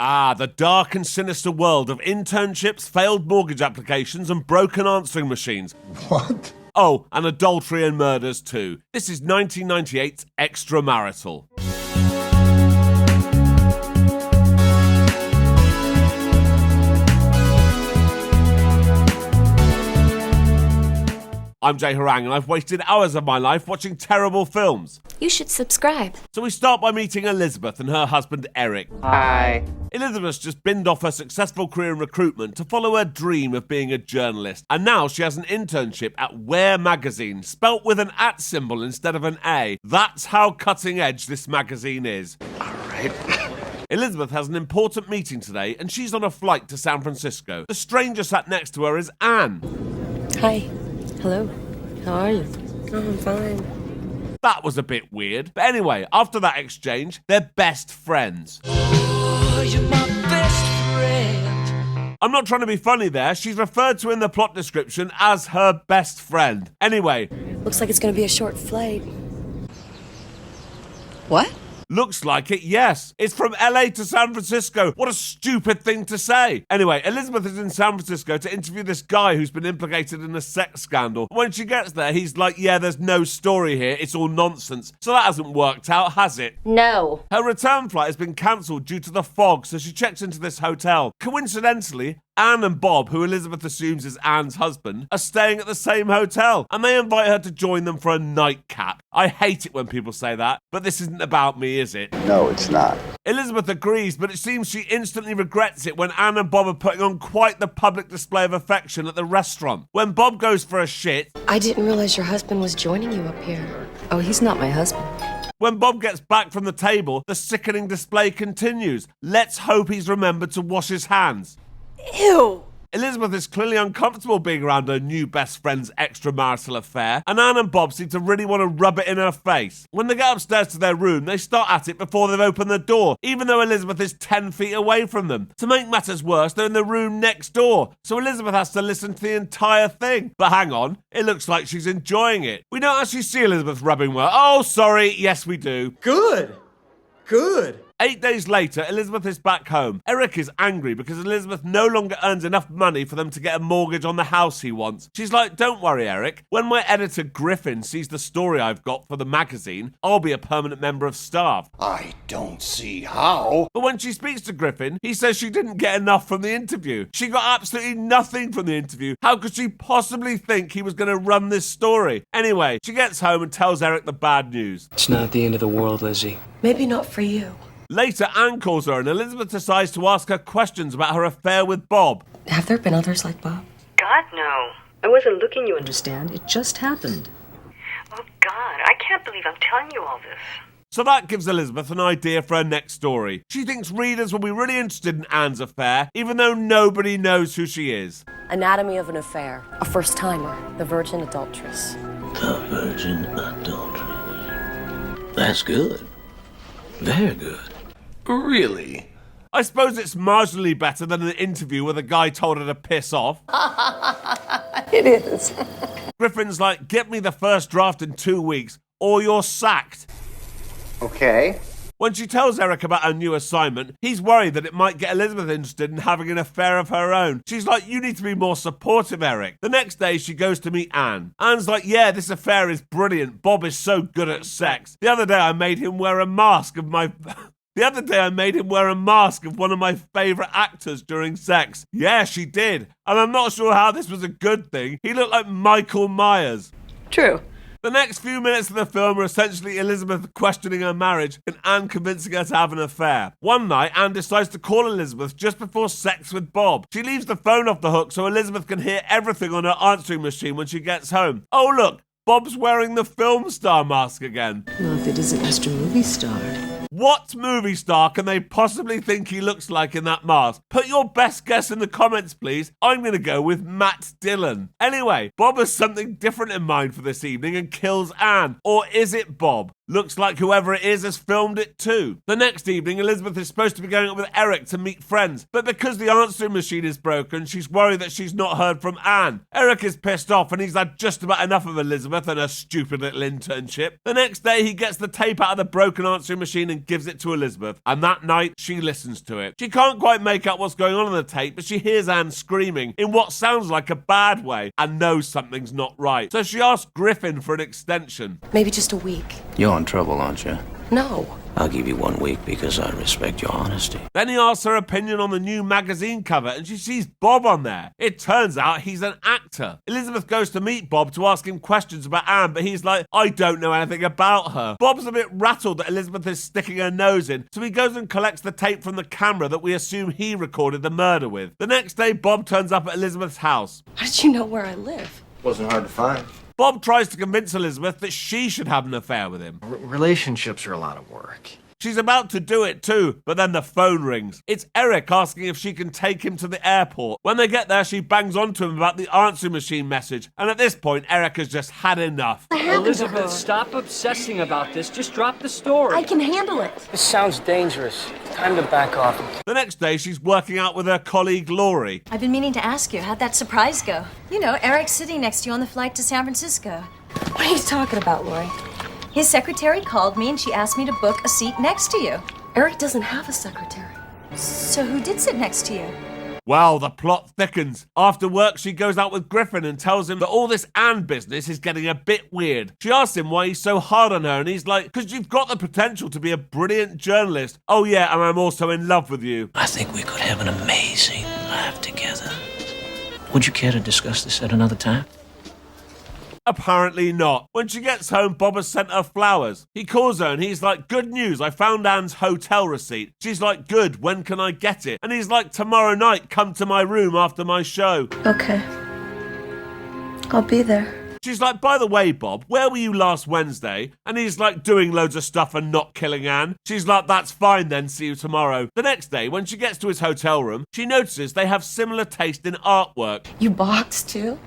Ah, the dark and sinister world of internships, failed mortgage applications, and broken answering machines. What? Oh, and adultery and murders too. This is 1998's Extramarital. I'm Jay Harangue and I've wasted hours of my life watching terrible films. You should subscribe. So we start by meeting Elizabeth and her husband Eric. Hi. Elizabeth's just binned off her successful career in recruitment to follow her dream of being a journalist. And now she has an internship at Where magazine, spelt with an @ symbol instead of an A. That's how cutting edge this magazine is. All right. Elizabeth has an important meeting today and she's on a flight to San Francisco. The stranger sat next to her is Anne. Hi. Hello. How are you? Oh, I'm fine. That was a bit weird. But anyway, after that exchange, they're best friends. Oh, you're my best friend. I'm not trying to be funny there. She's referred to in the plot description as her best friend. Anyway. Looks like it's going to be a short flight. What? Looks like it, yes. It's from LA to San Francisco. What a stupid thing to say. Anyway, Elizabeth is in San Francisco to interview this guy who's been implicated in a sex scandal. When she gets there, he's like, yeah, there's no story here. It's all nonsense. So that hasn't worked out, has it? No. Her return flight has been cancelled due to the fog, so she checks into this hotel. Coincidentally, Anne and Bob, who Elizabeth assumes is Anne's husband, are staying at the same hotel, and they invite her to join them for a nightcap. I hate it when people say that, but this isn't about me, is it? No, it's not. Elizabeth agrees, but it seems she instantly regrets it when Anne and Bob are putting on quite the public display of affection at the restaurant. When Bob goes for a shit... I didn't realize your husband was joining you up here. Oh, he's not my husband. When Bob gets back from the table, the sickening display continues. Let's hope he's remembered to wash his hands. Ew! Elizabeth is clearly uncomfortable being around her new best friend's extramarital affair, and Anne and Bob seem to really want to rub it in her face. When they get upstairs to their room, they start at it before they've opened the door, even though Elizabeth is 10 feet away from them. To make matters worse, they're in the room next door, so Elizabeth has to listen to the entire thing. But hang on, it looks like she's enjoying it. We don't actually see Elizabeth rubbing well. Oh, sorry, yes we do. Good. 8 days later, Elizabeth is back home. Eric is angry because Elizabeth no longer earns enough money for them to get a mortgage on the house he wants. She's like, don't worry, Eric. When my editor Griffin sees the story I've got for the magazine, I'll be a permanent member of staff. I don't see how. But when she speaks to Griffin, he says she didn't get enough from the interview. She got absolutely nothing from the interview. How could she possibly think he was going to run this story? Anyway, she gets home and tells Eric the bad news. It's not the end of the world, Lizzie. Maybe not for you. Later, Anne calls her and Elizabeth decides to ask her questions about her affair with Bob. Have there been others like Bob? God, no. I wasn't looking, you understand. It just happened. Oh, God, I can't believe I'm telling you all this. So that gives Elizabeth an idea for her next story. She thinks readers will be really interested in Anne's affair, even though nobody knows who she is. Anatomy of an affair. A first-timer. The virgin adulteress. The virgin adulteress. That's good. Very good. Really? I suppose it's marginally better than an interview where the guy told her to piss off. It is. Griffin's like, get me the first draft in 2 weeks, or you're sacked. Okay. When she tells Eric about her new assignment, he's worried that it might get Elizabeth interested in having an affair of her own. She's like, you need to be more supportive, Eric. The next day, she goes to meet Anne. Anne's like, yeah, this affair is brilliant. Bob is so good at sex. The other day, I made him wear a mask of my... one of my favourite actors during sex. Yeah, she did. And I'm not sure how this was a good thing. He looked like Michael Myers. True. The next few minutes of the film are essentially Elizabeth questioning her marriage and Anne convincing her to have an affair. One night, Anne decides to call Elizabeth just before sex with Bob. She leaves the phone off the hook so Elizabeth can hear everything on her answering machine when she gets home. Oh look, Bob's wearing the film star mask again. Well, if it isn't Mr. Movie Star. What movie star can they possibly think he looks like in that mask? Put your best guess in the comments, please. I'm going to go with Matt Dillon. Anyway, Bob has something different in mind for this evening and kills Anne. Or is it Bob? Looks like whoever it is has filmed it too. The next evening, Elizabeth is supposed to be going up with Eric to meet friends, but because the answering machine is broken, she's worried that she's not heard from Anne. Eric is pissed off and he's had just about enough of Elizabeth and her stupid little internship. The next day, he gets the tape out of the broken answering machine and gives it to Elizabeth, and that night, she listens to it. She can't quite make out what's going on the tape, but she hears Anne screaming in what sounds like a bad way and knows something's not right. So she asks Griffin for an extension. Maybe just a week. You're in trouble, aren't you? No. I'll give you 1 week because I respect your honesty. Then he asks her opinion on the new magazine cover and she sees Bob on there. It turns out he's an actor. Elizabeth goes to meet Bob to ask him questions about Anne, but he's like, I don't know anything about her. Bob's a bit rattled that Elizabeth is sticking her nose in, so he goes and collects the tape from the camera that we assume he recorded the murder with. The next day, Bob turns up at Elizabeth's house. How did you know where I live? Wasn't hard to find. Bob tries to convince Elizabeth that she should have an affair with him. Relationships are a lot of work. She's about to do it too, but then the phone rings. It's Eric asking if she can take him to the airport. When they get there, she bangs onto him about the answering machine message, and at this point, Eric has just had enough. Elizabeth, stop obsessing about this. Just drop the story. I can handle it. This sounds dangerous. Time to back off. The next day, she's working out with her colleague Laurie. I've been meaning to ask you, how'd that surprise go? You know, Eric's sitting next to you on the flight to San Francisco. What are you talking about, Lori? His secretary called me and she asked me to book a seat next to you. Eric doesn't have a secretary. So who did sit next to you? Well, the plot thickens. After work, she goes out with Griffin and tells him that all this Anne business is getting a bit weird. She asks him why he's so hard on her, and he's like, because you've got the potential to be a brilliant journalist. Oh yeah, and I'm also in love with you. I think we could have an amazing life together. Would you care to discuss this at another time? Apparently not. When she gets home, Bob has sent her flowers. He calls her and he's like, good news, I found Anne's hotel receipt. She's like, good, when can I get it? And he's like, tomorrow night, come to my room after my show. Okay. I'll be there. She's like, by the way, Bob, where were you last Wednesday? And he's like, doing loads of stuff and not killing Anne. She's like, that's fine then, see you tomorrow. The next day, when she gets to his hotel room, she notices they have similar taste in artwork. You box too?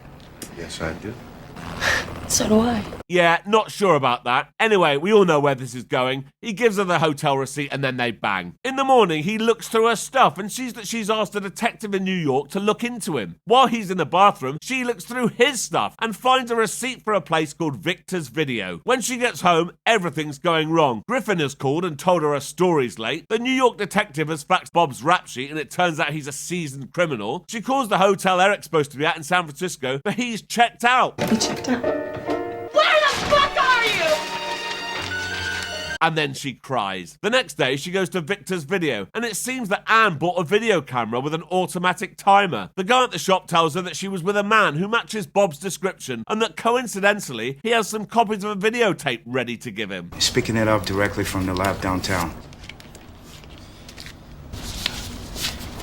Yes, I do. So do I. Yeah, not sure about that. Anyway, we all know where this is going. He gives her the hotel receipt and then they bang. In the morning, he looks through her stuff and sees that she's asked a detective in New York to look into him. While he's in the bathroom, she looks through his stuff and finds a receipt for a place called Victor's Video. When she gets home, everything's going wrong. Griffin has called and told her her story's late. The New York detective has faxed Bob's rap sheet and it turns out he's a seasoned criminal. She calls the hotel Eric's supposed to be at in San Francisco, but he's checked out. He checked out. Where the fuck are you? And then she cries. The next day, she goes to Victor's Video, and it seems that Anne bought a video camera with an automatic timer. The guy at the shop tells her that she was with a man who matches Bob's description, and that coincidentally, he has some copies of a videotape ready to give him. He's picking it up directly from the lab downtown.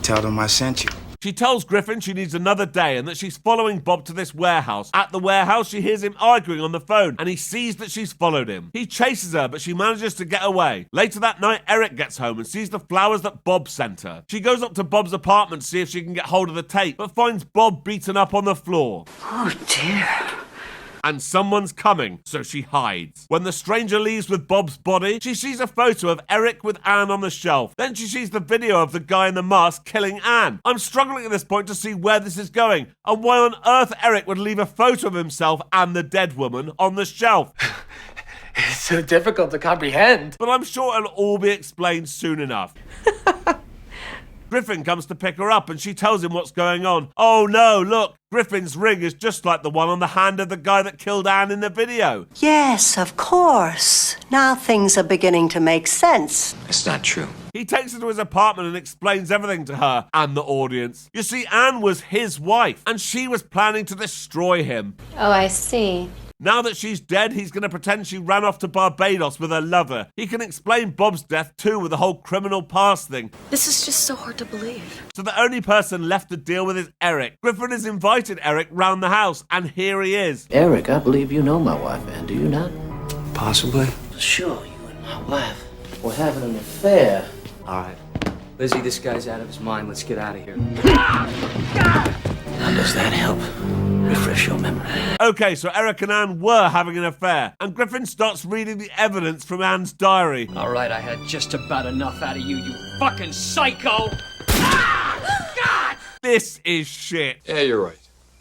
Tell them I sent you. She tells Griffin she needs another day and that she's following Bob to this warehouse. At the warehouse, she hears him arguing on the phone and he sees that she's followed him. He chases her, but she manages to get away. Later that night, Eric gets home and sees the flowers that Bob sent her. She goes up to Bob's apartment to see if she can get hold of the tape, but finds Bob beaten up on the floor. Oh dear. And someone's coming, so she hides. When the stranger leaves with Bob's body, she sees a photo of Eric with Anne on the shelf. Then she sees the video of the guy in the mask killing Anne. I'm struggling at this point to see where this is going, and why on earth Eric would leave a photo of himself and the dead woman on the shelf. It's so difficult to comprehend. But I'm sure it'll all be explained soon enough. Griffin comes to pick her up and she tells him what's going on. Oh no, look, Griffin's ring is just like the one on the hand of the guy that killed Anne in the video. Yes, of course. Now things are beginning to make sense. It's not true. He takes her to his apartment and explains everything to her and the audience. You see, Anne was his wife and she was planning to destroy him. Oh, I see. Now that she's dead, he's going to pretend she ran off to Barbados with her lover. He can explain Bob's death too with the whole criminal past thing. This is just so hard to believe. So the only person left to deal with is Eric. Griffin has invited Eric round the house, and here he is. Eric, I believe you know my wife, Anne, do you not? Possibly. Sure, you and my wife were having an affair. All right. Lizzie, this guy's out of his mind. Let's get out of here. How does that help? refresh your memory. Okay, so Eric and Anne were having an affair, and Griffin starts reading the evidence from Anne's diary. All right, I had just about enough out of you, you fucking psycho! Ah! God! This is shit. Yeah, you're right.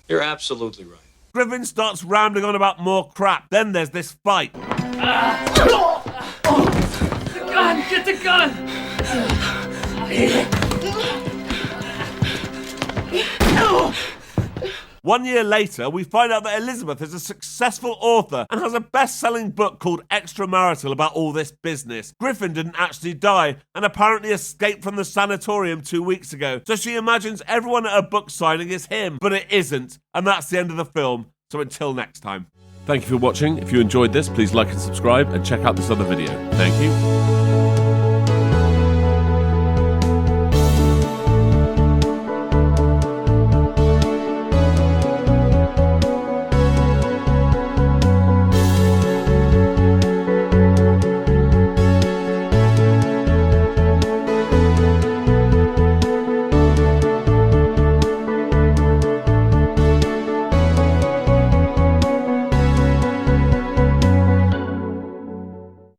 You're absolutely right. Griffin starts rambling on about more crap. Then there's this fight. The gun! Get the gun! 1 year later, we find out that Elizabeth is a successful author and has a best-selling book called Extramarital about all this business. Griffin didn't actually die and apparently escaped from the sanatorium 2 weeks ago, so she imagines everyone at her book signing is him, but it isn't, and that's the end of the film. So until next time. Thank you for watching. If you enjoyed this, please like and subscribe and check out this other video. Thank you.